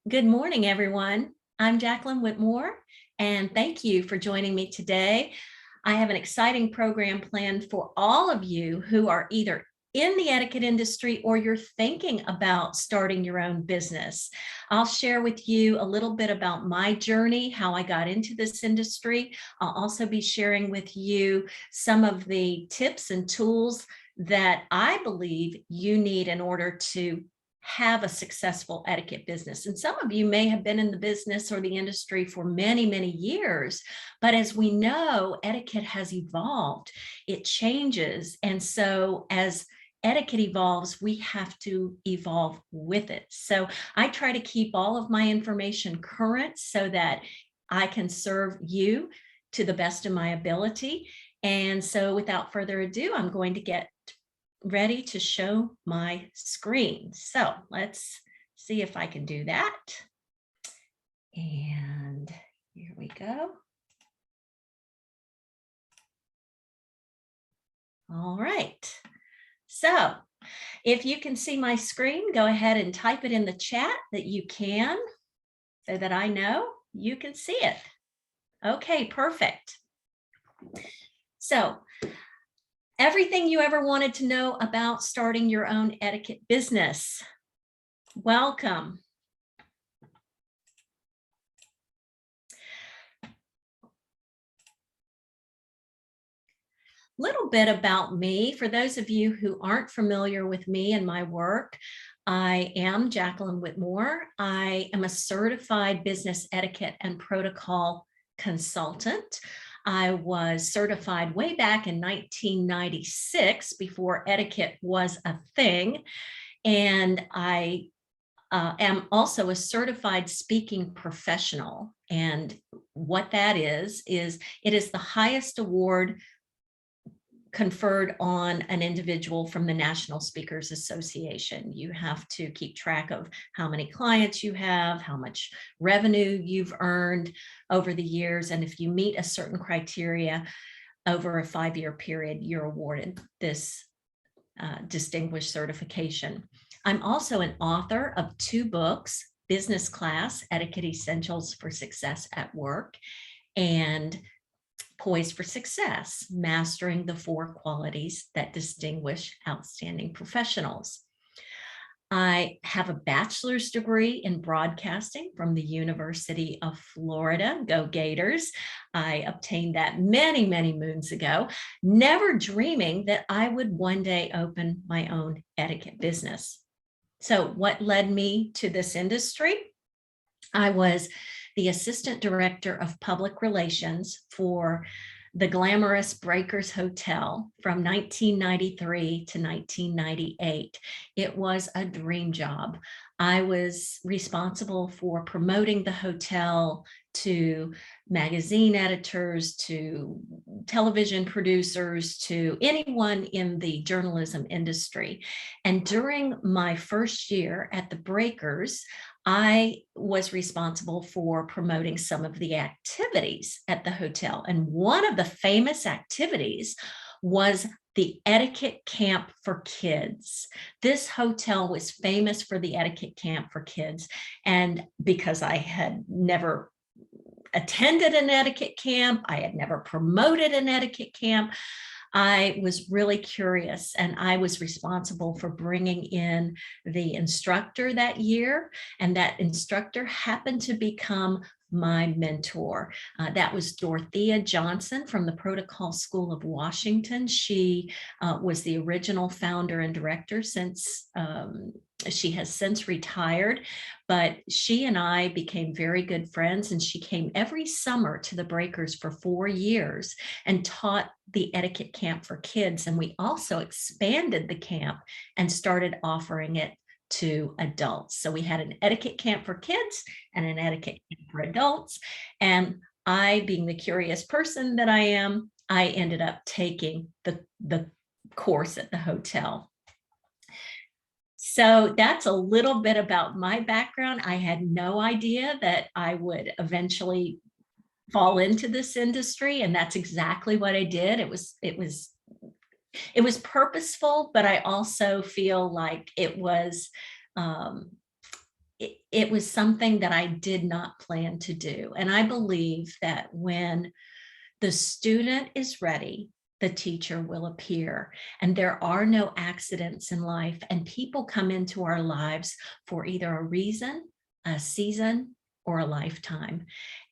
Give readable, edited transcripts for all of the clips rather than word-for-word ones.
Good morning, everyone. I'm Jacqueline Whitmore, and thank you for joining me today. I have an exciting program planned for all of you who are either in the etiquette industry or you're thinking about starting your own business. I'll share with you a little bit about my journey, how I got into this industry. I'll also be sharing with you some of the tips and tools that I believe you need in order to have a successful etiquette business. And some of you may have been in the business or the industry for many, many years, but as we know, etiquette has evolved, it changes. And so as etiquette evolves, we have to evolve with it. So I try to keep all of my information current so that I can serve you to the best of my ability. And so without further ado, I'm going to get ready to show my screen. So let's see if I can do that. And here we go. All right. So if you can see my screen, go ahead and type it in the chat that you can so that I know you can see it. Okay, perfect. So everything you ever wanted to know about starting your own etiquette business. Welcome. Little bit about me. For those of you who aren't familiar with me and my work, I am Jacqueline Whitmore. I am a certified business etiquette and protocol consultant. I was certified way back in 1996 before etiquette was a thing. And I am also a certified speaking professional. And what that is it is the highest award conferred on an individual from the National Speakers Association. You have to keep track of how many clients you have, how much revenue you've earned over the years, and if you meet a certain criteria over a 5-year period, you're awarded this distinguished certification. I'm also an author of 2 books, Business Class, Etiquette Essentials for Success at Work, and Poised for Success, Mastering the 4 Qualities that Distinguish Outstanding Professionals. I have a bachelor's degree in broadcasting from the University of Florida. Go Gators. I obtained that many, many moons ago, never dreaming that I would one day open my own etiquette business. So what led me to this industry? I was the assistant director of public relations for the glamorous Breakers Hotel from 1993 to 1998. It was a dream job. I was responsible for promoting the hotel to magazine editors, to television producers, to anyone in the journalism industry. And during my first year at the Breakers, I was responsible for promoting some of the activities at the hotel. And one of the famous activities was the Etiquette Camp for Kids. This hotel was famous for the Etiquette Camp for Kids. And because I had never attended an etiquette camp, I had never promoted an etiquette camp, I was really curious, and I was responsible for bringing in the instructor that year, and that instructor happened to become my mentor. That was Dorothea Johnson from the Protocol School of Washington. She was the original founder and director since she has since retired, but she and I became very good friends, and she came every summer to the Breakers for 4 years and taught the etiquette camp for kids. And we also expanded the camp and started offering it to adults. So we had an etiquette camp for kids and an etiquette camp for adults. And I, being the curious person that I am, I ended up taking the course at the hotel. So that's a little bit about my background. I had no idea that I would eventually fall into this industry, and that's exactly what I did. It was purposeful, but I also feel like it was it was something that I did not plan to do. And I believe that when the student is ready, the teacher will appear. And there are no accidents in life. And people come into our lives for either a reason, a season, or a lifetime.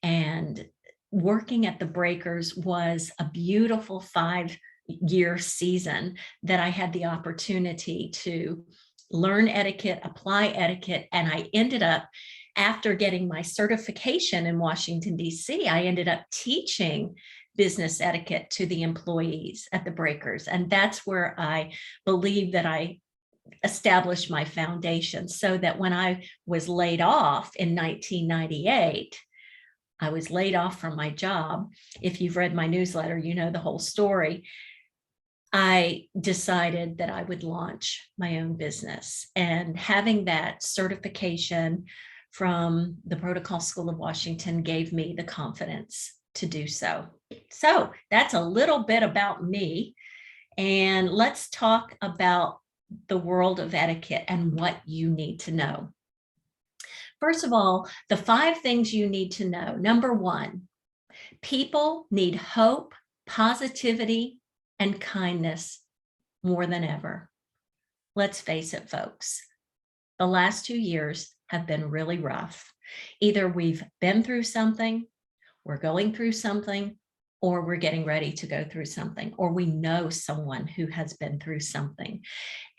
And working at the Breakers was a beautiful 5-year season that I had the opportunity to learn etiquette, apply etiquette, and I ended up, after getting my certification in Washington, D.C., I ended up teaching business etiquette to the employees at the Breakers. And that's where I believe that I established my foundation, so that when I was laid off in 1998, I was laid off from my job. If you've read my newsletter, you know the whole story. I decided that I would launch my own business, and having that certification from the Protocol School of Washington gave me the confidence to do so. So that's a little bit about me, and let's talk about the world of etiquette and what you need to know. First of all, the 5 things you need to know. Number 1, people need hope, positivity, and kindness more than ever. Let's face it, folks. The last 2 years have been really rough. Either we've been through something, we're going through something, or we're getting ready to go through something, or we know someone who has been through something.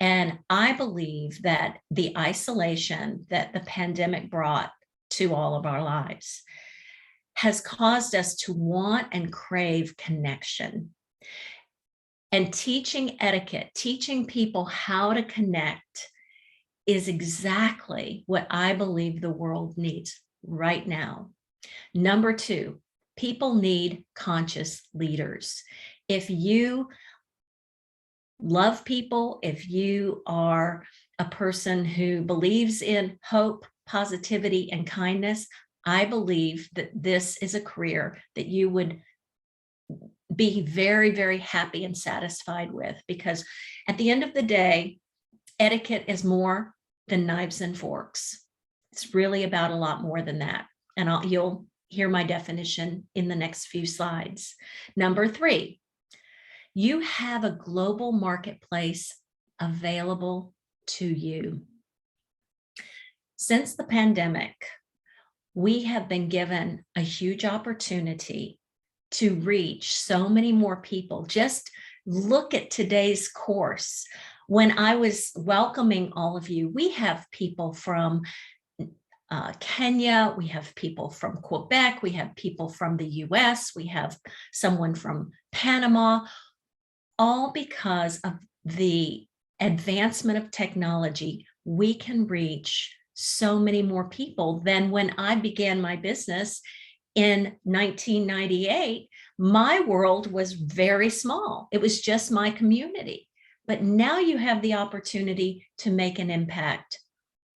And I believe that the isolation that the pandemic brought to all of our lives has caused us to want and crave connection. And teaching etiquette, teaching people how to connect, is exactly what I believe the world needs right now. Number 2, people need conscious leaders. If you love people, if you are a person who believes in hope, positivity, and kindness, I believe that this is a career that you would be very, very happy and satisfied with, because at the end of the day, etiquette is more than knives and forks. It's really about a lot more than that. And you'll hear my definition in the next few slides. Number 3, you have a global marketplace available to you. Since the pandemic, we have been given a huge opportunity to reach so many more people. Just look at today's course. When I was welcoming all of you, we have people from Kenya, we have people from Quebec, we have people from the US, we have someone from Panama, all because of the advancement of technology. We can reach so many more people than when I began my business in 1998. My world was very small. It was just my community. But now you have the opportunity to make an impact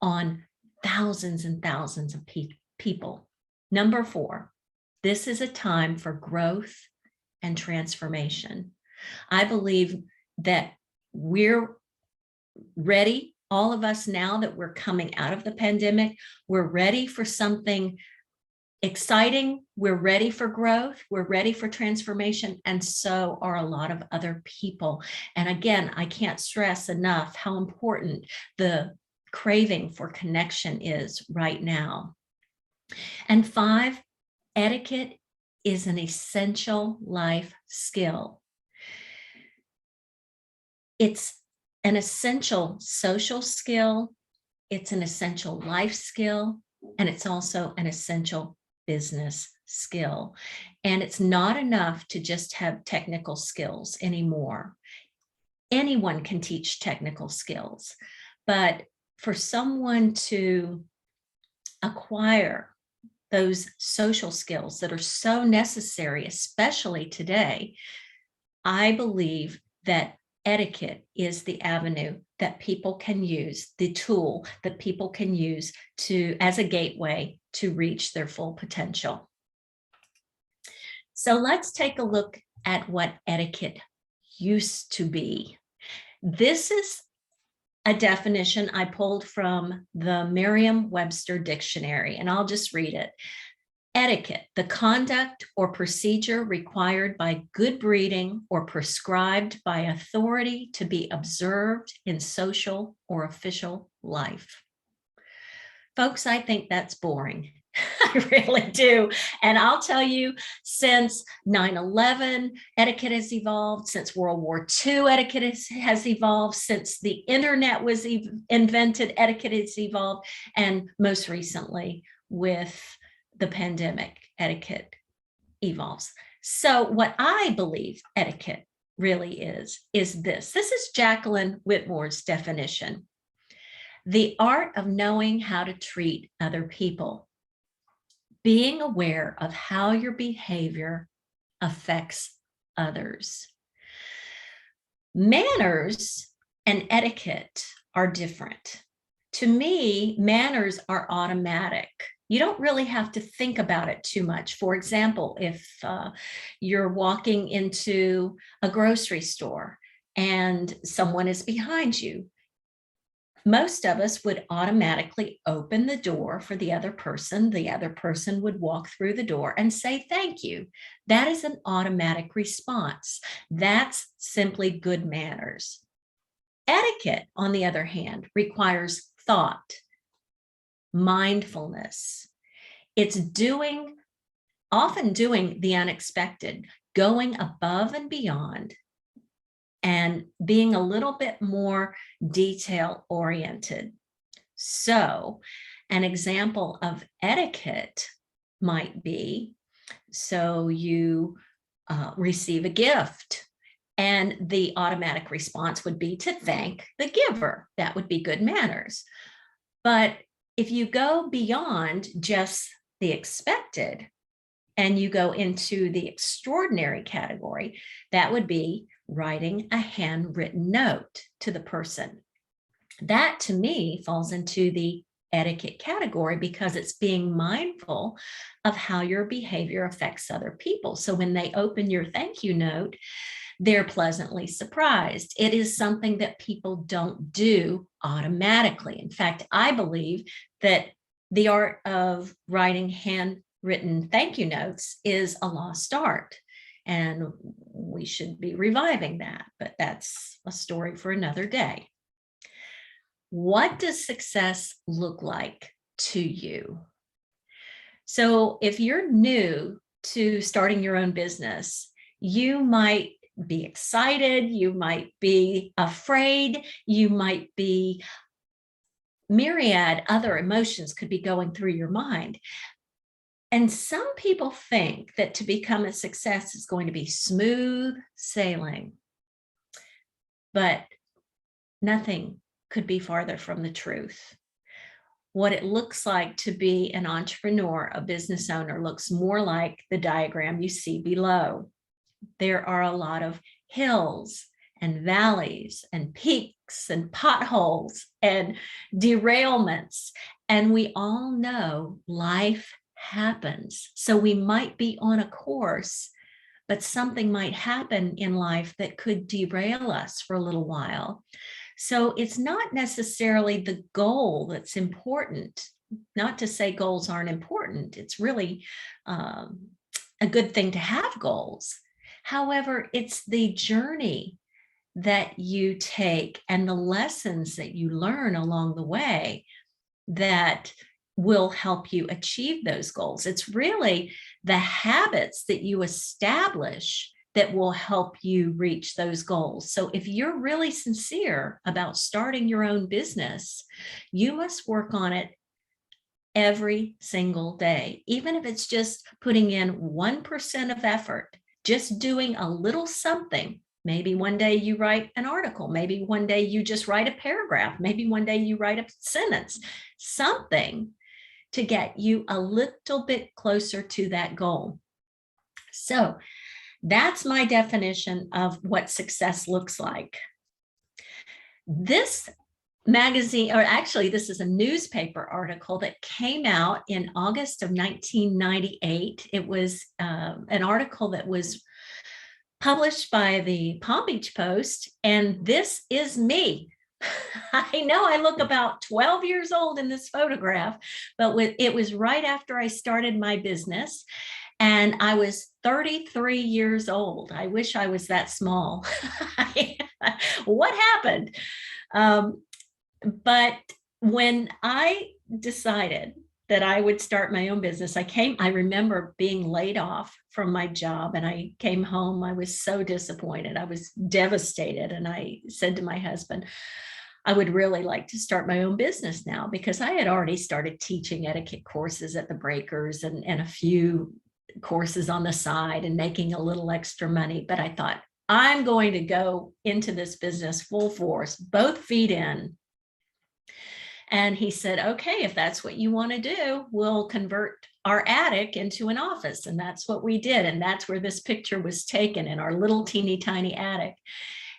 on thousands and thousands of people. Number 4, this is a time for growth and transformation. I believe that we're ready, all of us, now that we're coming out of the pandemic, we're ready for something exciting. We're ready for growth. We're ready for transformation. And so are a lot of other people. And again, I can't stress enough how important the craving for connection is right now. And 5, etiquette is an essential life skill. It's an essential social skill. It's an essential life skill. And it's also an essential business skill. And it's not enough to just have technical skills anymore. Anyone can teach technical skills, but for someone to acquire those social skills that are so necessary, especially today, I believe that etiquette is the avenue that people can use, the tool that people can use to, as a gateway to reach their full potential. So let's take a look at what etiquette used to be. This is a definition I pulled from the Merriam-Webster dictionary, and I'll just read it. Etiquette, the conduct or procedure required by good breeding or prescribed by authority to be observed in social or official life. Folks, I think that's boring. I really do. And I'll tell you, since 9/11, etiquette has evolved. Since World War II, etiquette has evolved. Since the internet was invented, etiquette has evolved. And most recently, with the pandemic, etiquette evolves. So what I believe etiquette really is this. This is Jacqueline Whitmore's definition. The art of knowing how to treat other people. Being aware of how your behavior affects others. Manners and etiquette are different. To me, manners are automatic. You don't really have to think about it too much. For example, if you're walking into a grocery store and someone is behind you, most of us would automatically open the door for the other person. The other person would walk through the door and say, thank you. That is an automatic response. That's simply good manners. Etiquette, on the other hand, requires thought, mindfulness. It's often doing the unexpected, going above and beyond, and being a little bit more detail oriented. So an example of etiquette might be, so you receive a gift and the automatic response would be to thank the giver. That would be good manners. But if you go beyond just the expected and you go into the extraordinary category, that would be writing a handwritten note to the person. That, to me, falls into the etiquette category because it's being mindful of how your behavior affects other people. So when they open your thank you note, they're pleasantly surprised. It is something that people don't do automatically. In fact, I believe that the art of writing handwritten thank you notes is a lost art. And we should be reviving that, but that's a story for another day. What does success look like to you? So if you're new to starting your own business, you might be excited, you might be afraid, you might be myriad other emotions could be going through your mind. And some people think that to become a success is going to be smooth sailing, but nothing could be farther from the truth. What it looks like to be an entrepreneur, a business owner, looks more like the diagram you see below. There are a lot of hills and valleys and peaks and potholes and derailments. And we all know life happens. So we might be on a course, but something might happen in life that could derail us for a little while. So it's not necessarily the goal that's important. Not to say goals aren't important. It's really a good thing to have goals. However, it's the journey that you take and the lessons that you learn along the way that will help you achieve those goals. It's really the habits that you establish that will help you reach those goals. So if you're really sincere about starting your own business, you must work on it every single day, even if it's just putting in 1% of effort, just doing a little something. Maybe one day you write an article, maybe one day you just write a paragraph, maybe one day you write a sentence, something to get you a little bit closer to that goal. So that's my definition of what success looks like. This magazine, or actually this is a newspaper article that came out in August of 1998. It was an article that was published by the Palm Beach Post, and this is me I know I look about 12 years old in this photograph, but it was right after I started my business, and I was 33 years old. I wish I was that small. What happened? But when I decided that I would start my own business, I remember being laid off from my job, and I came home. I was so disappointed. I was devastated. And I said to my husband, I would really like to start my own business now, because I had already started teaching etiquette courses at the Breakers and a few courses on the side and making a little extra money. But I thought, I'm going to go into this business full force, both feet in. And he said, okay, if that's what you want to do, we'll convert our attic into an office. And that's what we did. And that's where this picture was taken, in our little teeny tiny attic.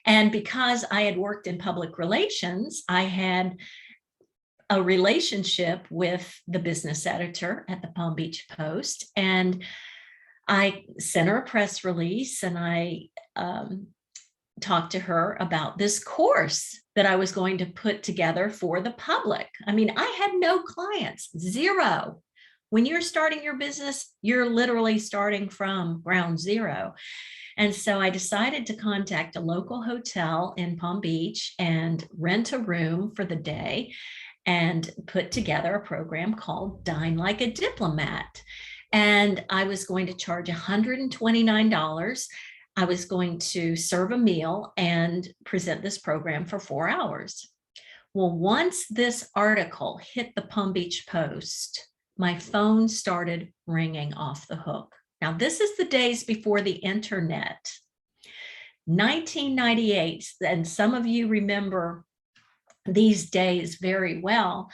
And because I had worked in public relations, I had a relationship with the business editor at the Palm Beach Post. And I sent her a press release, and I talked to her about this course that I was going to put together for the public. I mean, I had no clients, zero. When you're starting your business, you're literally starting from ground zero. And so I decided to contact a local hotel in Palm Beach and rent a room for the day and put together a program called Dine Like a Diplomat. And I was going to charge $129. I was going to serve a meal and present this program for 4 hours. Well, once this article hit the Palm Beach Post, my phone started ringing off the hook. Now, this is the days before the internet. 1998, and some of you remember these days very well.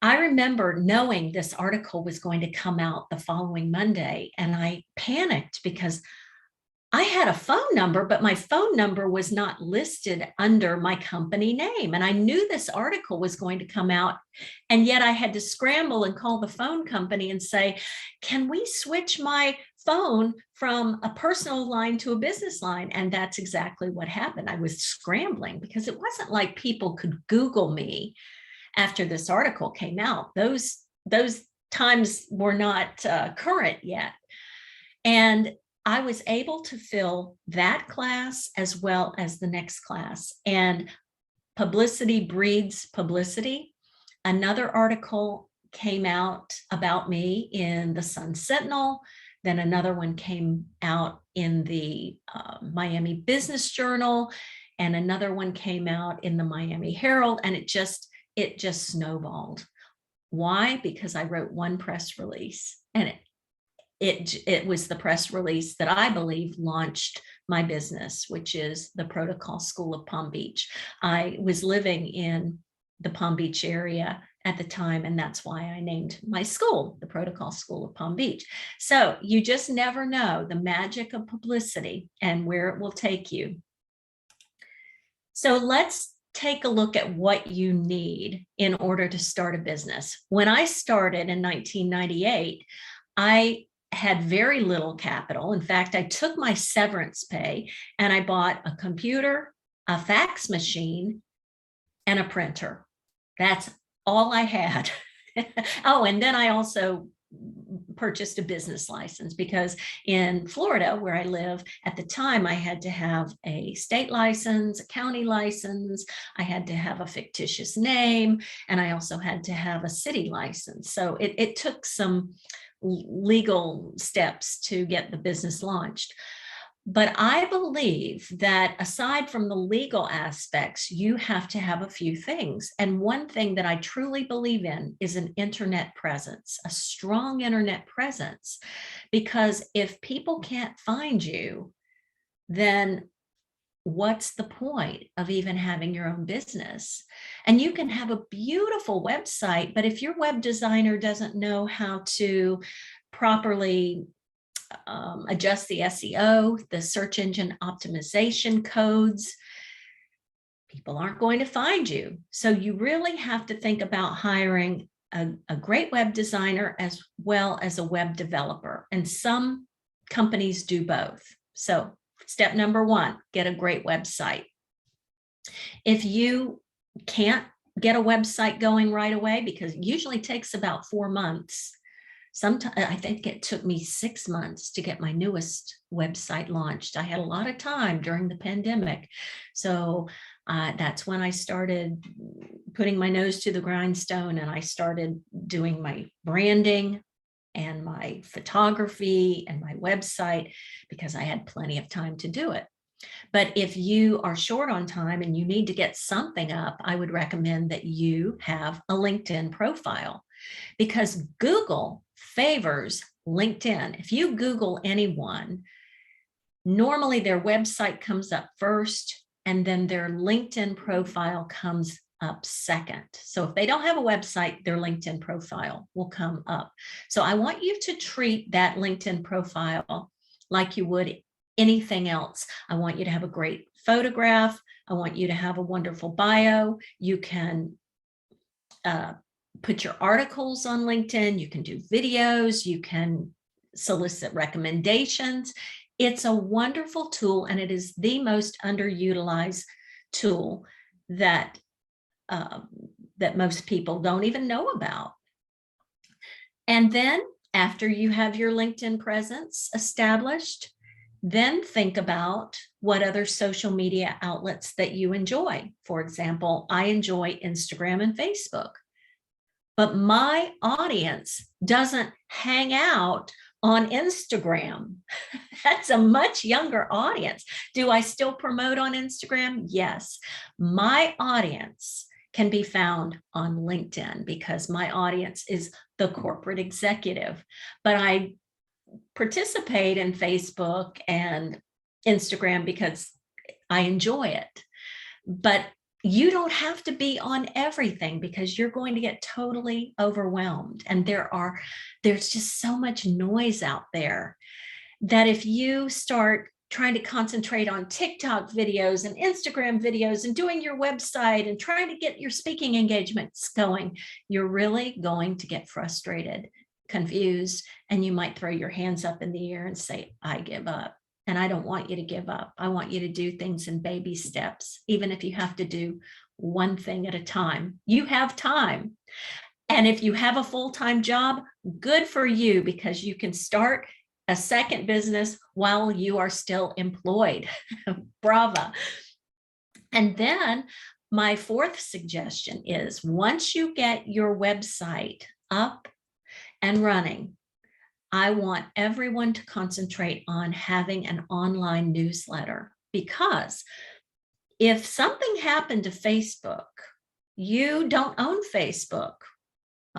I remember knowing this article was going to come out the following Monday, and I panicked because I had a phone number, but my phone number was not listed under my company name. And I knew this article was going to come out. And yet I had to scramble and call the phone company and say, can we switch my phone from a personal line to a business line? And that's exactly what happened. I was scrambling because it wasn't like people could Google me after this article came out. Those times were not current yet. And I was able to fill that class as well as the next class. And publicity breeds publicity. Another article came out about me in the Sun Sentinel. Then another one came out in the Miami Business Journal. And another one came out in the Miami Herald. And it just snowballed. Why? Because I wrote one press release, and it was the press release that I believe launched my business, which is the Protocol School of Palm Beach. I was living in the Palm Beach area at the time, and that's why I named my school the Protocol School of Palm Beach. So you just never know the magic of publicity and where it will take you. So let's take a look at what you need in order to start a business. When I started in 1998, I had very little capital. In fact, I took my severance pay and I bought a computer, a fax machine, and a printer. That's all I had. Oh, and then I also purchased a business license, because in Florida, where I live at the time, I had to have a state license, a county license, I had to have a fictitious name, and I also had to have a city license. So it took some legal steps to get the business launched. But I believe that aside from the legal aspects, you have to have a few things. And one thing that I truly believe in is an internet presence, a strong internet presence. Because if people can't find you, then what's the point of even having your own business? And you can have a beautiful website, but if your web designer doesn't know how to properly adjust the SEO, the search engine optimization codes, people aren't going to find you. So you really have to think about hiring a great web designer as well as a web developer. And some companies do both. So step number one, get a great website. If you can't get a website going right away, because it usually takes about 4 months. Sometimes I think it took me 6 months to get my newest website launched. I had a lot of time during the pandemic. So that's when I started putting my nose to the grindstone, and I started doing my branding and my photography and my website, because I had plenty of time to do it. But if you are short on time and you need to get something up, I would recommend that you have a LinkedIn profile, because Google favors LinkedIn. If you Google anyone, normally their website comes up first, and then their LinkedIn profile comes up second. So if they don't have a website, their LinkedIn profile will come up. So I want you to treat that LinkedIn profile like you would anything else. I want you to have a great photograph. I want you to have a wonderful bio. You can put your articles on LinkedIn. You can do videos. You can solicit recommendations. It's a wonderful tool, and it is the most underutilized tool that that most people don't even know about. And then after you have your LinkedIn presence established, then think about what other social media outlets that you enjoy. For example, I enjoy Instagram and Facebook, but my audience doesn't hang out on Instagram. That's a much younger audience. Do I still promote on Instagram? Yes. My audience can be found on LinkedIn, because my audience is the corporate executive. But I participate in Facebook and Instagram because I enjoy it. But you don't have to be on everything, because you're going to get totally overwhelmed. And there's just so much noise out there that if you start trying to concentrate on TikTok videos and Instagram videos and doing your website and trying to get your speaking engagements going, you're really going to get frustrated, confused, and you might throw your hands up in the air and say, I give up. And I don't want you to give up. I want you to do things in baby steps, even if you have to do one thing at a time. You have time. And if you have a full-time job, good for you, because you can start a second business while you are still employed. Bravo. And then my fourth suggestion is, once you get your website up and running, I want everyone to concentrate on having an online newsletter, because if something happened to Facebook, you don't own Facebook.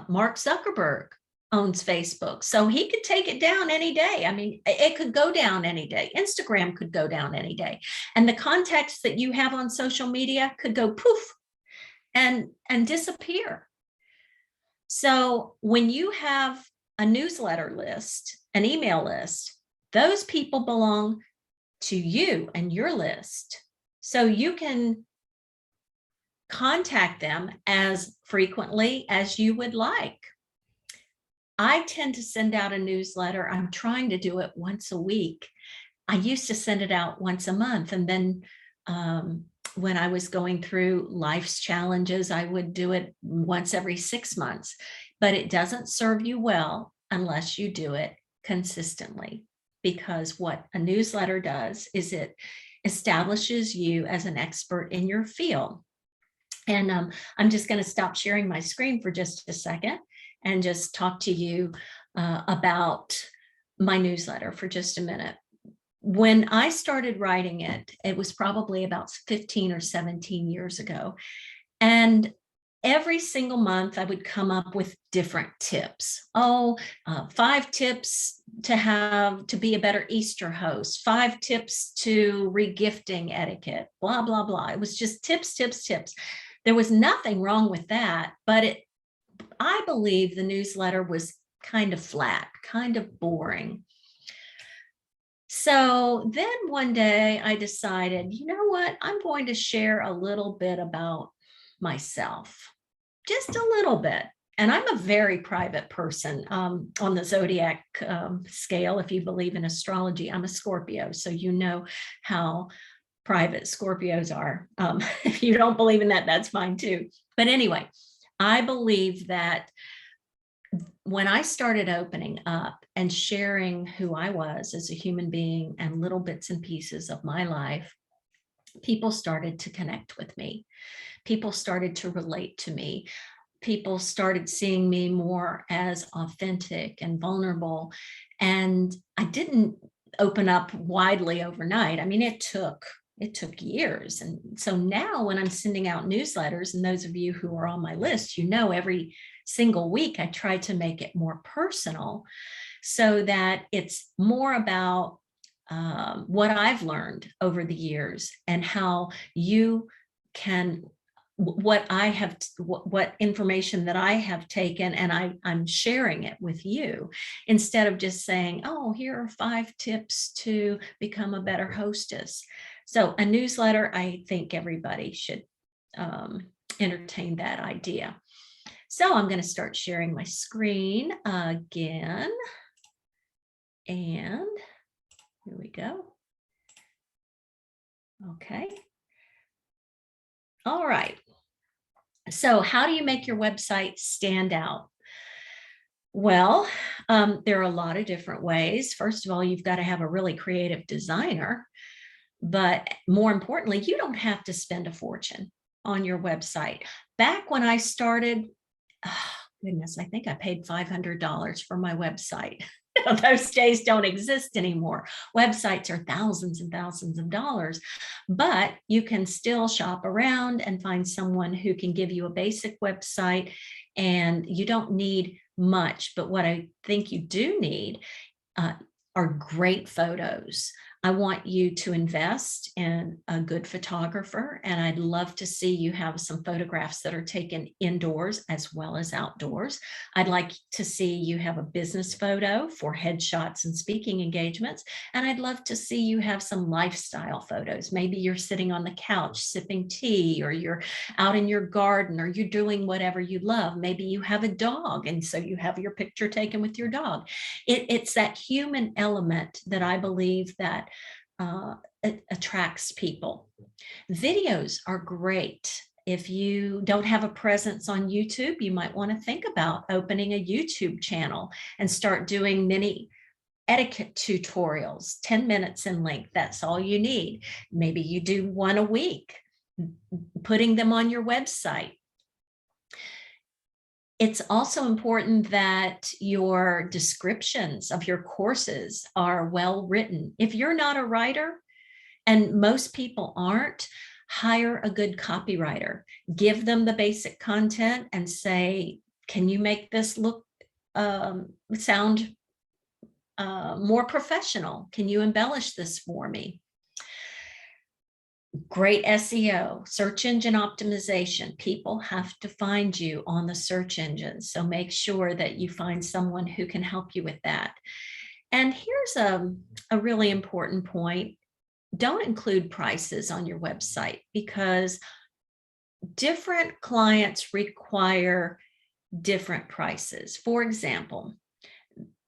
Mark Zuckerberg owns Facebook, so he could take it down any day. I mean, it could go down any day. Instagram could go down any day. And the contacts that you have on social media could go poof and disappear. So when you have a newsletter list, an email list, those people belong to you and your list. So you can contact them as frequently as you would like. I tend to send out a newsletter. I'm trying to do it once a week. I used to send it out once a month. And then when I was going through life's challenges, I would do it once every 6 months. But it doesn't serve you well unless you do it consistently, because what a newsletter does is it establishes you as an expert in your field. And I'm just going to stop sharing my screen for just a second and just talk to you about my newsletter for just a minute. When I started writing it, it was probably about 15 or 17 years ago. And every single month I would come up with different tips. 5 tips to be a better Easter host, 5 tips to regifting etiquette, blah, blah, blah. It was just tips, tips, tips. There was nothing wrong with that, but I believe the newsletter was kind of flat, kind of boring. So then one day I decided, you know what, I'm going to share a little bit about myself, just a little bit. And I'm a very private person on the zodiac scale. If you believe in astrology, I'm a Scorpio. So you know how private. Scorpios are. If you don't believe in that, that's fine too. But anyway, I believe that when I started opening up and sharing who I was as a human being and little bits and pieces of my life, people started to connect with me. People started to relate to me. People started seeing me more as authentic and vulnerable. And I didn't open up widely overnight. I mean, it took years. And so now when I'm sending out newsletters, and those of you who are on my list, every single week I try to make it more personal so that it's more about what I've learned over the years and how you can, what information that I have taken, and I'm sharing it with you instead of just saying, oh, here are 5 tips to become a better hostess. So a newsletter, I think everybody should entertain that idea. So I'm going to start sharing my screen again. And here we go. Okay. All right. So how do you make your website stand out? Well, there are a lot of different ways. First of all, you've got to have a really creative designer. But more importantly, you don't have to spend a fortune on your website. Back when I started, oh, goodness, I think I paid $500 for my website. Those days don't exist anymore. Websites are thousands and thousands of dollars, but you can still shop around and find someone who can give you a basic website, and you don't need much. But what I think you do need are great photos. I want you to invest in a good photographer, and I'd love to see you have some photographs that are taken indoors as well as outdoors. I'd like to see you have a business photo for headshots and speaking engagements, and I'd love to see you have some lifestyle photos. Maybe you're sitting on the couch sipping tea, or you're out in your garden, or you're doing whatever you love. Maybe you have a dog, and so you have your picture taken with your dog. It's that human element that I believe that it attracts people. Videos are great. If you don't have a presence on YouTube, you might want to think about opening a YouTube channel and start doing mini etiquette tutorials, 10 minutes in length. That's all you need. Maybe you do one a week, putting them on your website. It's also important that your descriptions of your courses are well written. If you're not a writer, and most people aren't, hire a good copywriter. Give them the basic content and say, can you make this sound more professional? Can you embellish this for me? Great SEO, search engine optimization. People have to find you on the search engines. So make sure that you find someone who can help you with that. And here's a really important point. Don't include prices on your website, because different clients require different prices. For example,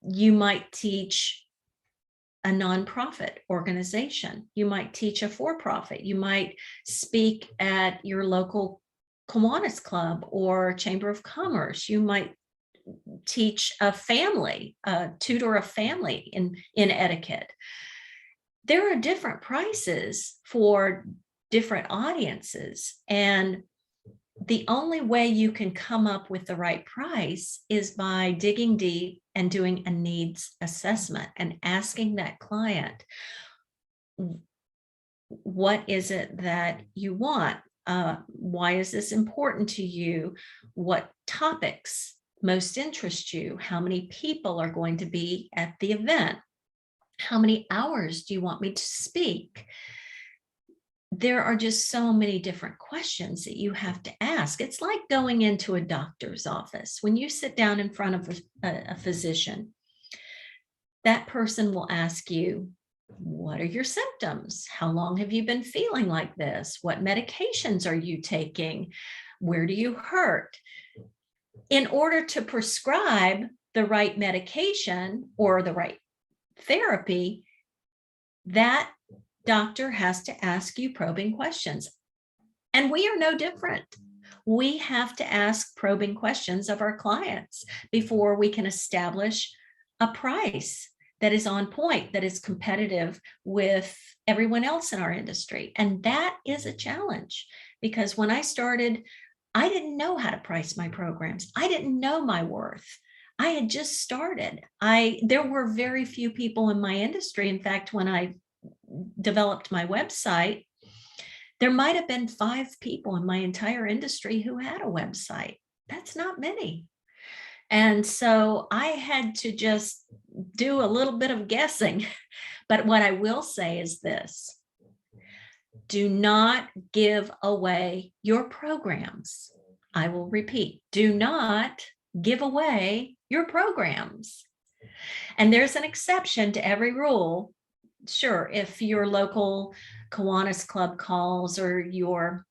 you might teach a nonprofit organization. You might teach a for-profit. You might speak at your local Kiwanis Club or Chamber of Commerce. You might teach a family, tutor a family in etiquette. There are different prices for different audiences, and the only way you can come up with the right price is by digging deep and doing a needs assessment and asking that client, what is it that you want? Why is this important to you? What topics most interest you? How many people are going to be at the event? How many hours do you want me to speak? There are just so many different questions that you have to ask. It's like going into a doctor's office. When you sit down in front of a physician, that person will ask you, what are your symptoms? How long have you been feeling like this? What medications are you taking? Where do you hurt? In order to prescribe the right medication or the right therapy, that doctor has to ask you probing questions. And we are no different. We have to ask probing questions of our clients before we can establish a price that is on point, that is competitive with everyone else in our industry. And that is a challenge, because when I started, I didn't know how to price my programs. I didn't know my worth. I had just started. There were very few people in my industry. In fact, when I developed my website, there might have been 5 people in my entire industry who had a website. That's not many. And so I had to just do a little bit of guessing. But what I will say is this: do not give away your programs. I will repeat, do not give away your programs. And there's an exception to every rule. Sure, if your local Kiwanis Club calls, or your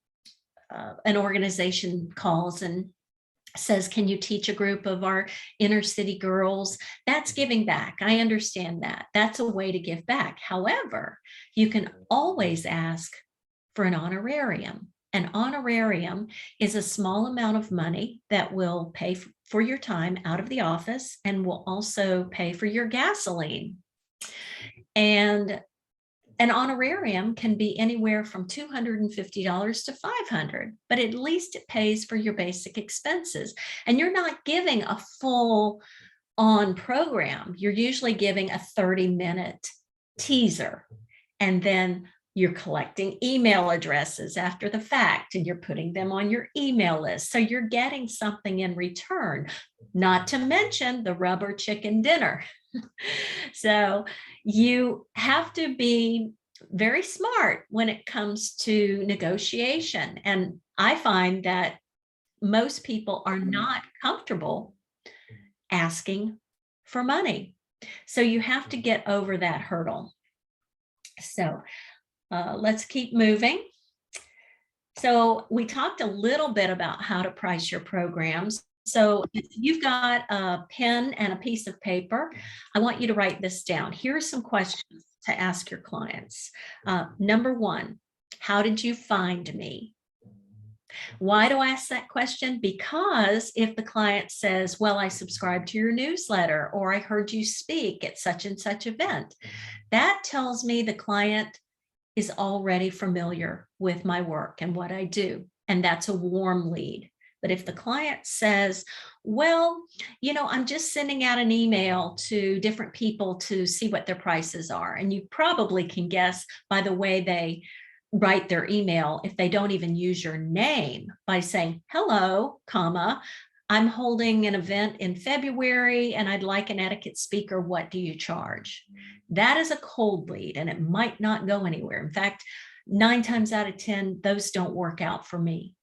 an organization calls and says, can you teach a group of our inner city girls? That's giving back. I understand that. That's a way to give back. However, you can always ask for an honorarium. An honorarium is a small amount of money that will pay for your time out of the office and will also pay for your gasoline. And an honorarium can be anywhere from $250 to $500, but at least it pays for your basic expenses. And you're not giving a full on program. You're usually giving a 30-minute teaser, and then you're collecting email addresses after the fact, and you're putting them on your email list. So you're getting something in return, not to mention the rubber chicken dinner. So you have to be very smart when it comes to negotiation. And I find that most people are not comfortable asking for money. So you have to get over that hurdle. So let's keep moving. So we talked a little bit about how to price your programs. So if you've got a pen and a piece of paper, I want you to write this down. Here are some questions to ask your clients. Number 1, how did you find me? Why do I ask that question? Because if the client says, well, I subscribed to your newsletter, or I heard you speak at such and such event, that tells me the client is already familiar with my work and what I do. And that's a warm lead. But if the client says, well, I'm just sending out an email to different people to see what their prices are, and you probably can guess by the way they write their email, if they don't even use your name, by saying, hello, comma, I'm holding an event in February and I'd like an etiquette speaker. What do you charge? That is a cold lead, and it might not go anywhere. In fact, 9 times out of 10, those don't work out for me.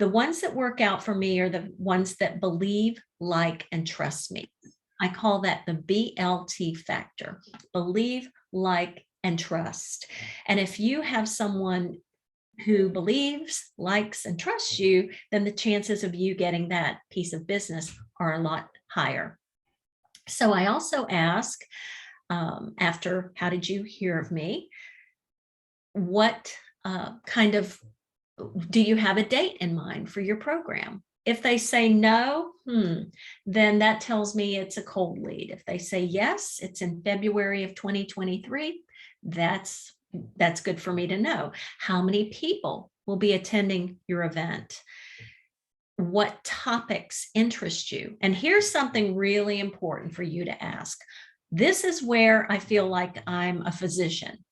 The ones that work out for me are the ones that believe, like, and trust me. I call that the BLT factor: believe, like, and trust. And if you have someone who believes, likes, and trusts you, then the chances of you getting that piece of business are a lot higher. So I also ask, after, how did you hear of me? What do you have a date in mind for your program? If they say no, then that tells me it's a cold lead. If they say yes, it's in February of 2023, that's good for me to know. How many people will be attending your event? What topics interest you? And here's something really important for you to ask. This is where I feel like I'm a physician.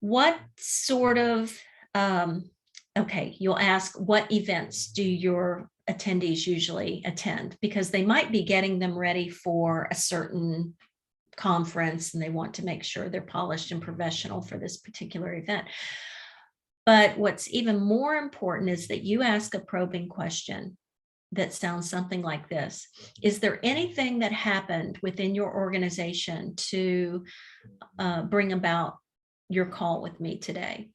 What sort of, you'll ask, what events do your attendees usually attend? Because they might be getting them ready for a certain conference and they want to make sure they're polished and professional for this particular event. But what's even more important is that you ask a probing question that sounds something like this: is there anything that happened within your organization to bring about your call with me today?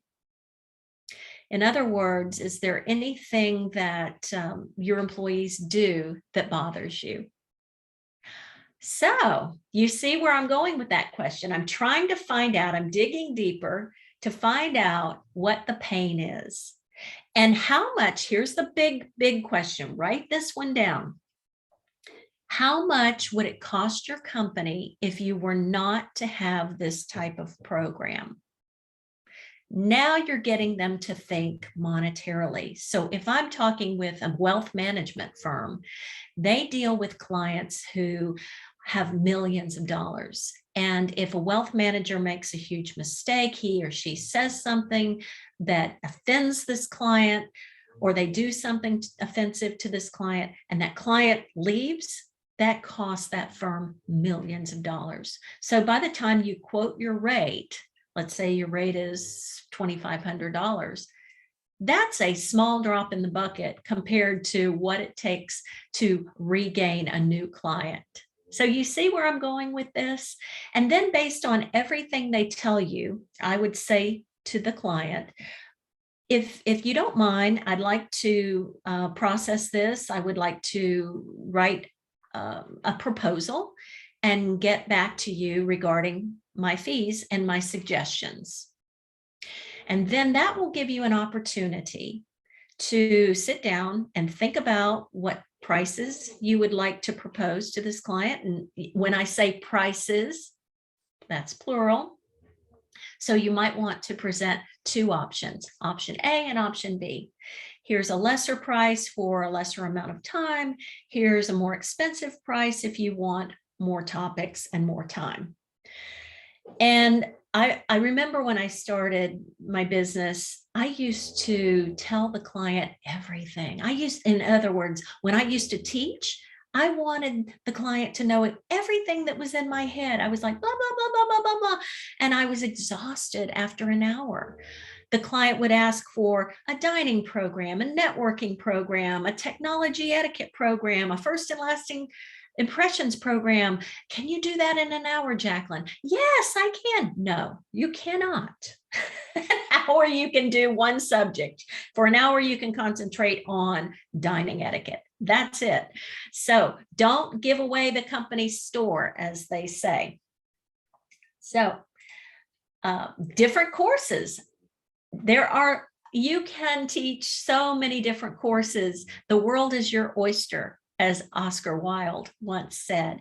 In other words, is there anything that your employees do that bothers you? So you see where I'm going with that question. I'm trying to find out, I'm digging deeper to find out what the pain is and how much. Here's the big question. Write this one down. How much would it cost your company if you were not to have this type of program? Now you're getting them to think monetarily. So if I'm talking with a wealth management firm, they deal with clients who have millions of dollars. And if a wealth manager makes a huge mistake, he or she says something that offends this client, or they do something offensive to this client, and that client leaves, that costs that firm millions of dollars. So by the time you quote your rate, let's say your rate is $2,500, that's a small drop in the bucket compared to what it takes to regain a new client. So you see where I'm going with this? And then based on everything they tell you, I would say to the client, if you don't mind, I'd like to process this. I would like to write a proposal and get back to you regarding my fees and my suggestions. And then that will give you an opportunity to sit down and think about what prices you would like to propose to this client. And when I say prices, that's plural. So you might want to present two options, option A and option B. Here's a lesser price for a lesser amount of time. Here's a more expensive price if you want more topics and more time. And I remember when I started my business, I used to tell the client everything. In other words, when I used to teach, I wanted the client to know everything that was in my head. I was like, blah, blah, blah, blah, blah, blah, blah. And I was exhausted after an hour. The client would ask for a dining program, a networking program, a technology etiquette program, a first and lasting impressions program. Can you do that in an hour, Jacqueline? Yes, I can. No, you cannot. An hour you can do one subject. For an hour you can concentrate on dining etiquette. That's it. So don't give away the company store, as they say. So different courses. You can teach so many different courses. The world is your oyster, as Oscar Wilde once said.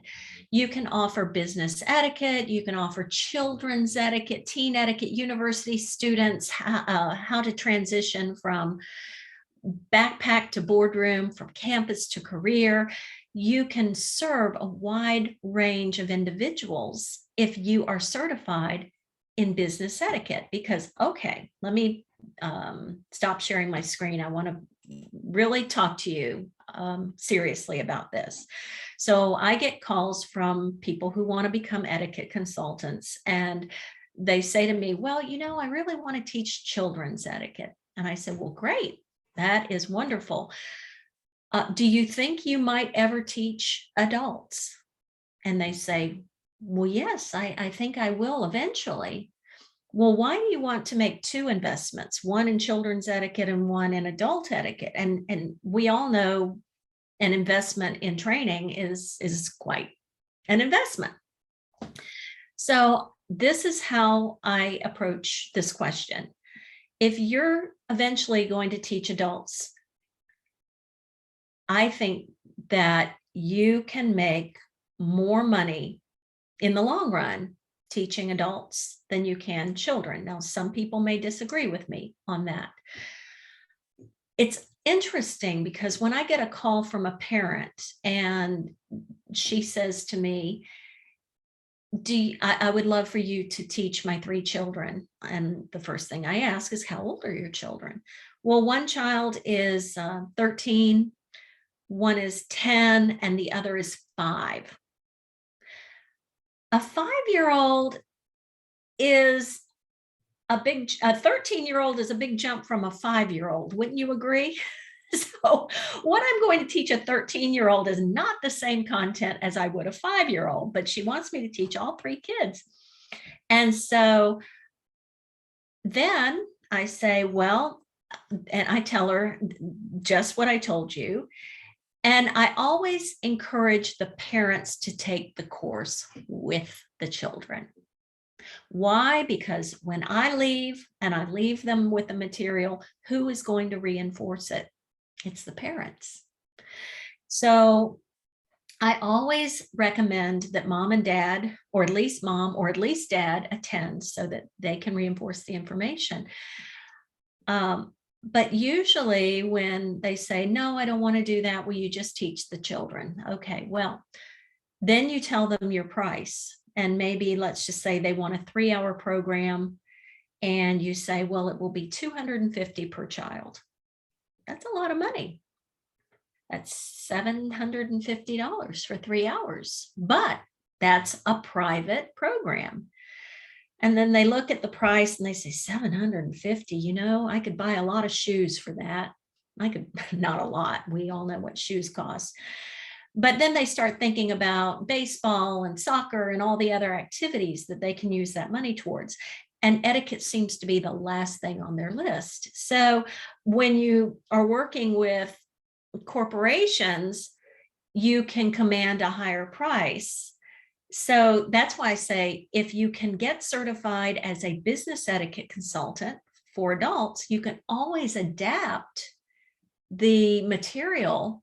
You can offer business etiquette, you can offer children's etiquette, teen etiquette, university students, how to transition from backpack to boardroom, from campus to career. You can serve a wide range of individuals if you are certified in business etiquette. Because, okay, let me stop sharing my screen. I want to really talk to you seriously about this. So I get calls from people who want to become etiquette consultants, and they say to me, well, I really want to teach children's etiquette. And I said, well, great. That is wonderful. Do you think you might ever teach adults? And they say, well, yes, I think I will eventually. Well, why do you want to make two investments, one in children's etiquette and one in adult etiquette? And we all know an investment in training is quite an investment. So this is how I approach this question. If you're eventually going to teach adults, I think that you can make more money in the long run teaching adults than you can children. Now, some people may disagree with me on that. It's interesting because when I get a call from a parent and she says to me, I would love for you to teach my 3 children. And the first thing I ask is, how old are your children? Well, one child is 13, one is 10, and the other is 5. A 5-year-old is a 13-year-old is a big jump from a 5-year-old. Wouldn't you agree? So what I'm going to teach a 13-year-old is not the same content as I would a 5-year-old, but she wants me to teach all 3 kids. And so then I say, well, and I tell her just what I told you. And I always encourage the parents to take the course with the children. Why? Because when I leave and I leave them with the material, who is going to reinforce it? It's the parents. So I always recommend that mom and dad, or at least mom or at least dad, attend so that they can reinforce the information. But usually when they say, no, I don't want to do that, will you just teach the children? Okay, well, then you tell them your price. And maybe let's just say they want a 3-hour program. And you say, well, it will be $250 per child. That's a lot of money. That's $750 for 3 hours. But that's a private program. And then they look at the price and they say, $750, I could buy a lot of shoes for that. I could, not a lot. We all know what shoes cost. But then they start thinking about baseball and soccer and all the other activities that they can use that money towards. And etiquette seems to be the last thing on their list. So when you are working with corporations, you can command a higher price. So that's why I say, if you can get certified as a business etiquette consultant for adults, you can always adapt the material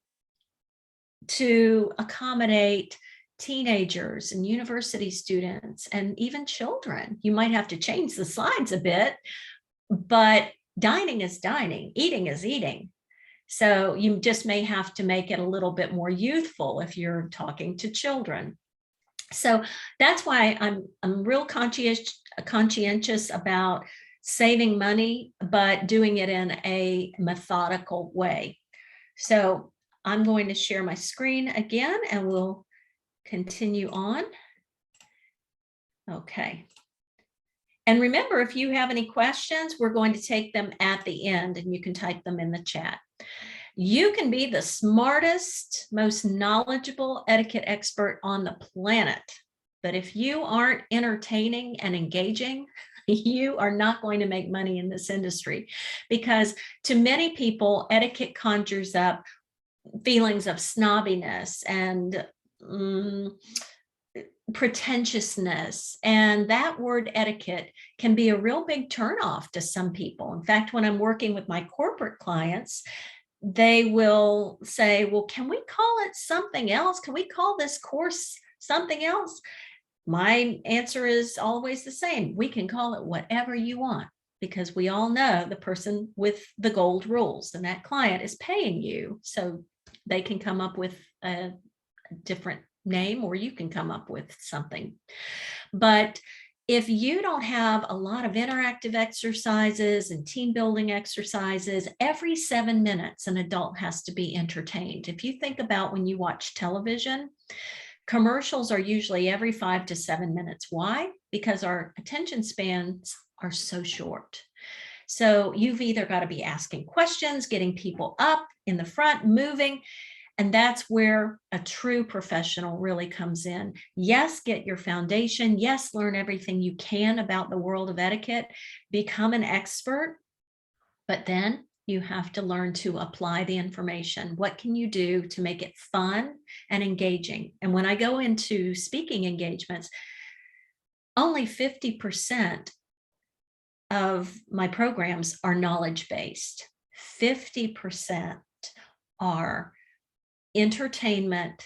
to accommodate teenagers and university students and even children. You might have to change the slides a bit, but dining is dining, eating is eating. So you just may have to make it a little bit more youthful if you're talking to children. So that's why I'm real conscientious about saving money, but doing it in a methodical way. So I'm going to share my screen again and we'll continue on. Okay. And remember, if you have any questions, we're going to take them at the end and you can type them in the chat. You can be the smartest, most knowledgeable etiquette expert on the planet. But if you aren't entertaining and engaging, you are not going to make money in this industry, because to many people, etiquette conjures up feelings of snobbiness and pretentiousness. And that word etiquette can be a real big turnoff to some people. In fact, when I'm working with my corporate clients, they will say, well, can we call it something else? Can we call this course something else? My answer is always the same. We can call it whatever you want, because we all know the person with the gold rules, and that client is paying you. So they can come up with a different name, or you can come up with something. But if you don't have a lot of interactive exercises and team building exercises, every 7 minutes, an adult has to be entertained. If you think about when you watch television, commercials are usually every 5 to 7 minutes. Why? Because our attention spans are so short. So you've either got to be asking questions, getting people up in the front, moving. And that's where a true professional really comes in. Yes, get your foundation. Yes, learn everything you can about the world of etiquette. Become an expert. But then you have to learn to apply the information. What can you do to make it fun and engaging? And when I go into speaking engagements, only 50% of my programs are knowledge-based. 50% are entertainment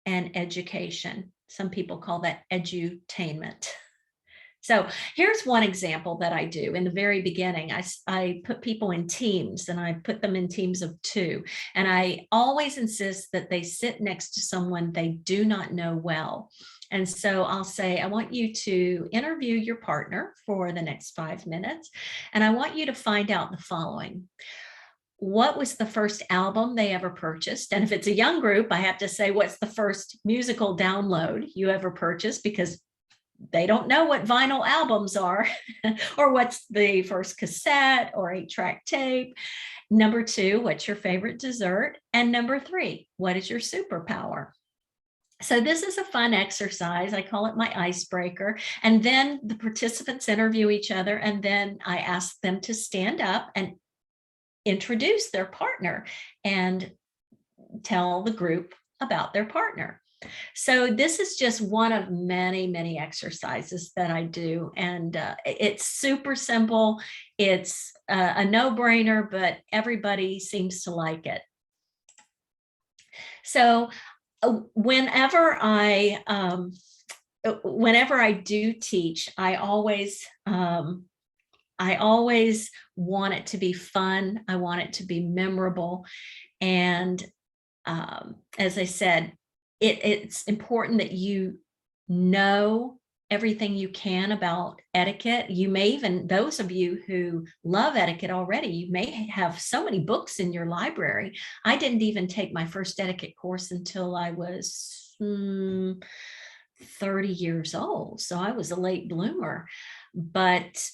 and education. Some people call that edutainment. So here's one example that I do in the very beginning. I put people in teams, and I put them in teams of 2. And I always insist that they sit next to someone they do not know well. And so I'll say, I want you to interview your partner for the next 5 minutes. And I want you to find out the following. What was the first album they ever purchased? And if it's a young group, I have to say, what's the first musical download you ever purchased? Because they don't know what vinyl albums are, or what's the first cassette or 8-track tape. Number 2, what's your favorite dessert? And number 3, what is your superpower? So this is a fun exercise. I call it my icebreaker. And then the participants interview each other, and then I ask them to stand up and introduce their partner. And tell the group about their partner. So this is just one of many, many exercises that I do. And it's super simple. It's a no-brainer, but everybody seems to like it. So whenever I do teach, I always want it to be fun. I want it to be memorable. And as I said, it's important that you know everything you can about etiquette. You may even, those of you who love etiquette already, you may have so many books in your library. I didn't even take my first etiquette course until I was 30 years old. So I was a late bloomer. But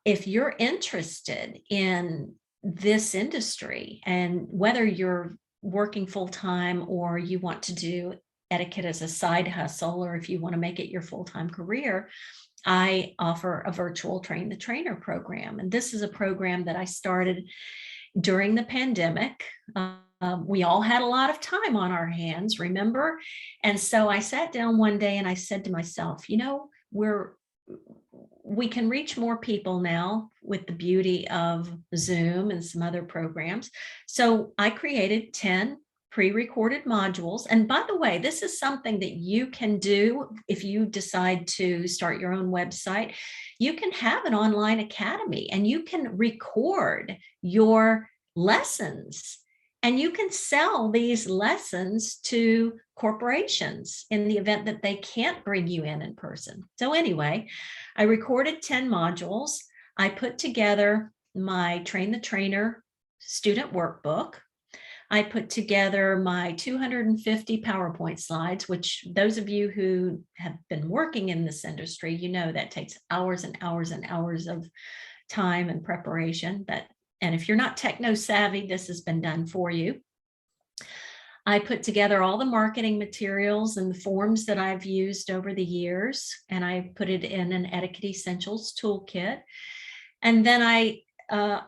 if you're interested in this industry, and whether you're working full-time or you want to do etiquette as a side hustle, or if you want to make it your full-time career, I offer a virtual Train the Trainer program. And this is a program that I started during the pandemic. We all had a lot of time on our hands, remember? And so I sat down one day and I said to myself, you know, we can reach more people now with the beauty of Zoom and some other programs. So I created 10 pre-recorded modules. And by the way, this is something that you can do if you decide to start your own website. You can have an online academy and you can record your lessons, and you can sell these lessons to corporations in the event that they can't bring you in person. So anyway, I recorded 10 modules. I put together my Train the Trainer student workbook. I put together my 250 PowerPoint slides, which those of you who have been working in this industry, you know that takes hours and hours and hours of time and preparation. And if you're not techno savvy, this has been done for you. I put together all the marketing materials and the forms that I've used over the years, and I put it in an Etiquette Essentials toolkit. And then I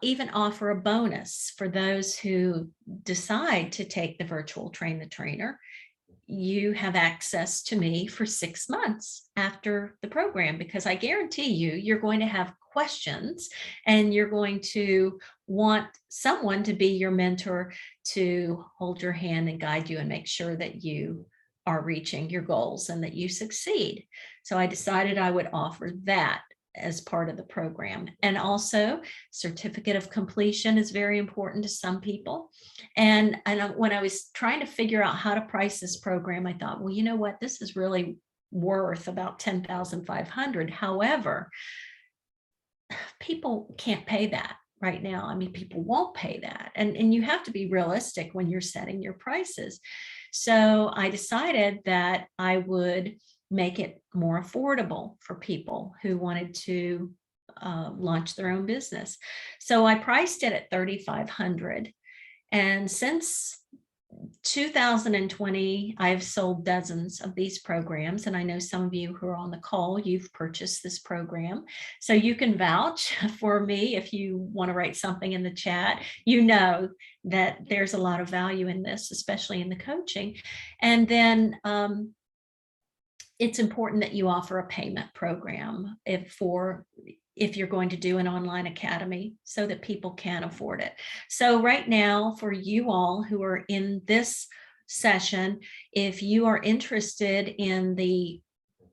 even offer a bonus for those who decide to take the virtual Train the Trainer. You have access to me for 6 months after the program, because I guarantee you're going to have questions and you're going to want someone to be your mentor to hold your hand and guide you and make sure that you are reaching your goals and that you succeed. So I decided I would offer that as part of the program. And also, certificate of completion is very important to some people. And when I was trying to figure out how to price this program, I thought, well, you know what, this is really worth about $10,500. However, people can't pay that right now. I mean, people won't pay that. And you have to be realistic when you're setting your prices. So I decided that I would make it more affordable for people who wanted to launch their own business. So I priced it at $3,500. And since 2020, I've sold dozens of these programs. And I know some of you who are on the call, you've purchased this program. So you can vouch for me if you want to write something in the chat. You know that there's a lot of value in this, especially in the coaching. And then it's important that you offer a payment program if you're going to do an online academy, so that people can afford it. So right now, for you all who are in this session, if you are interested in the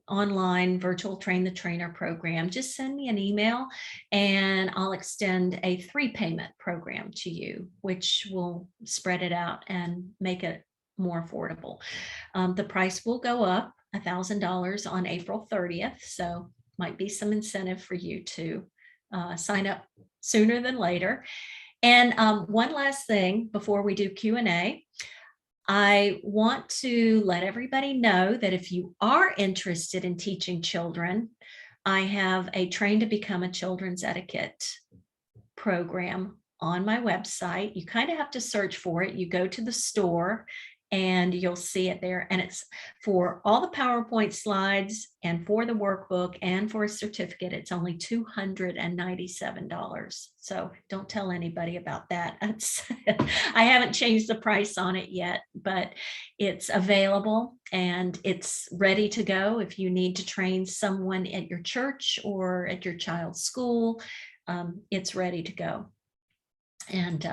online virtual Train the Trainer program, just send me an email and I'll extend a 3-payment program to you, which will spread it out and make it more affordable. The price will go up $1,000 on April 30th. So might be some incentive for you to sign up sooner than later. And one last thing before we do Q&A, I want to let everybody know that if you are interested in teaching children, I have a Train to Become a Children's Etiquette program on my website. You kind of have to search for it. You go to the store and you'll see it there. And it's for all the PowerPoint slides and for the workbook and for a certificate, it's only $297. So don't tell anybody about that. I haven't changed the price on it yet, but it's available and it's ready to go. If you need to train someone at your church or at your child's school, it's ready to go. And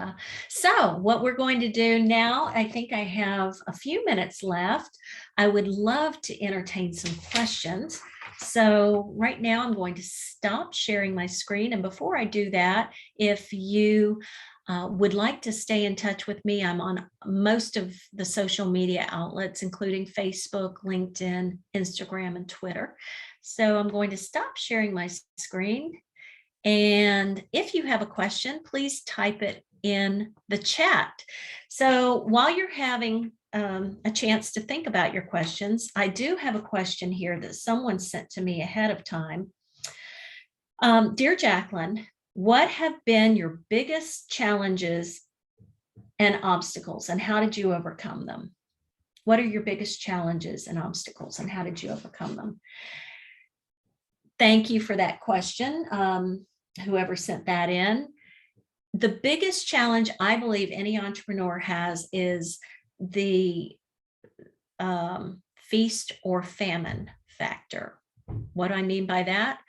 so what we're going to do now, I think I have a few minutes left. I would love to entertain some questions. So right now I'm going to stop sharing my screen. And before I do that, if you would like to stay in touch with me, I'm on most of the social media outlets, including Facebook, LinkedIn, Instagram, and Twitter. So I'm going to stop sharing my screen. And if you have a question, please type it in the chat. So while you're having a chance to think about your questions, I do have a question here that someone sent to me ahead of time. Dear Jacqueline, what have been your biggest challenges and obstacles, and how did you overcome them? What are your biggest challenges and obstacles, and how did you overcome them? Thank you for that question, whoever sent that in. The biggest challenge I believe any entrepreneur has is the feast or famine factor. What do I mean by that?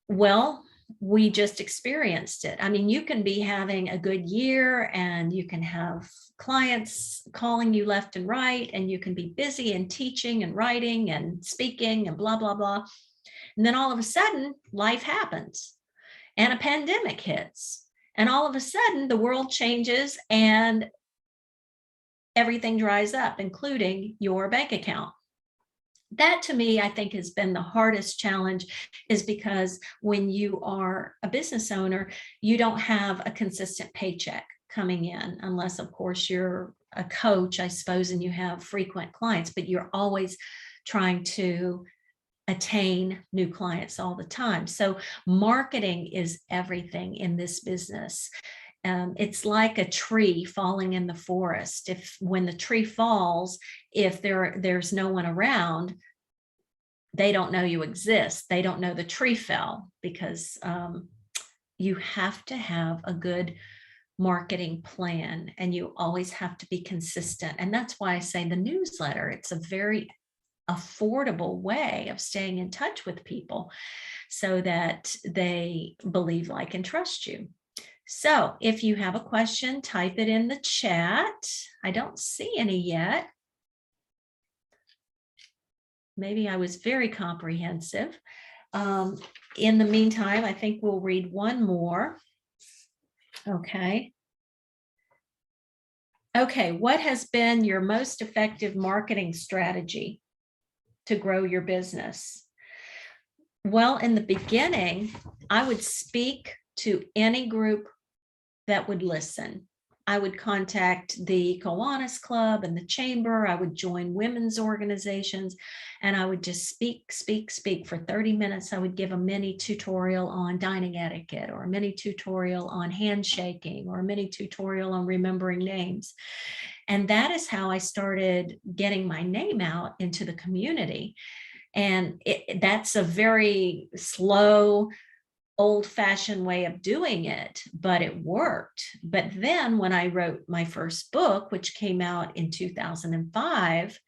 Well, we just experienced it. I mean, you can be having a good year and you can have clients calling you left and right, and you can be busy and teaching and writing and speaking and blah, blah, blah. And then all of a sudden, life happens and a pandemic hits. And all of a sudden, the world changes and everything dries up, including your bank account. That, to me, I think has been the hardest challenge, is because when you are a business owner, you don't have a consistent paycheck coming in, unless, of course, you're a coach, I suppose, and you have frequent clients, but you're always trying to attain new clients all the time. So marketing is everything in this business. It's like a tree falling in the forest. When the tree falls, if there's no one around, they don't know you exist. They don't know the tree fell, because you have to have a good marketing plan, and you always have to be consistent. And that's why I say the newsletter, it's a very affordable way of staying in touch with people so that they believe, like, and trust you. So if you have a question, type it in the chat. I don't see any yet. Maybe I was very comprehensive. In the meantime, I think we'll read one more. Okay. Okay, what has been your most effective marketing strategy to grow your business? Well, in the beginning, I would speak to any group that would listen. I would contact the Kiwanis Club and the Chamber. I would join women's organizations, and I would just speak for 30 minutes. I would give a mini tutorial on dining etiquette, or a mini tutorial on handshaking, or a mini tutorial on remembering names. And that is how I started getting my name out into the community. And that's a very slow, old-fashioned way of doing it, but it worked. But then when I wrote my first book, which came out in 2005,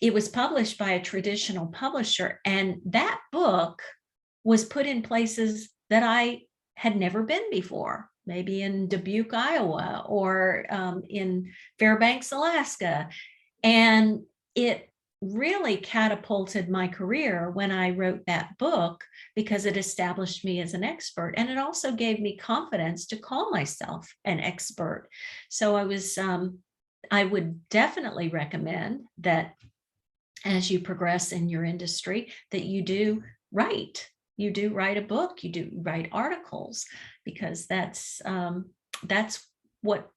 it was published by a traditional publisher, and that book was put in places that I had never been before, maybe in Dubuque, Iowa, or in Fairbanks, Alaska. And it really catapulted my career when I wrote that book, because it established me as an expert, and it also gave me confidence to call myself an expert. So I would definitely recommend that as you progress in your industry, that you do write a book, you do write articles, because that's what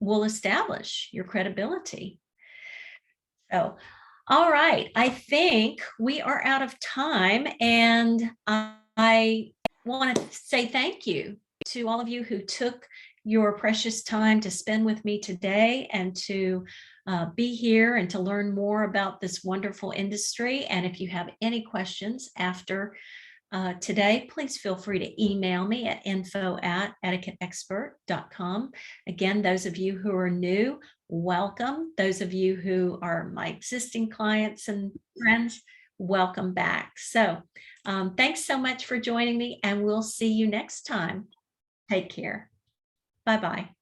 will establish your credibility. So, all right, I think we are out of time, and I want to say thank you to all of you who took your precious time to spend with me today and to be here and to learn more about this wonderful industry. And if you have any questions after today, please feel free to email me at info@etiquetteexpert.com. Again, those of you who are new, welcome. Those of you who are my existing clients and friends, welcome back. So thanks so much for joining me, and we'll see you next time. Take care. Bye-bye.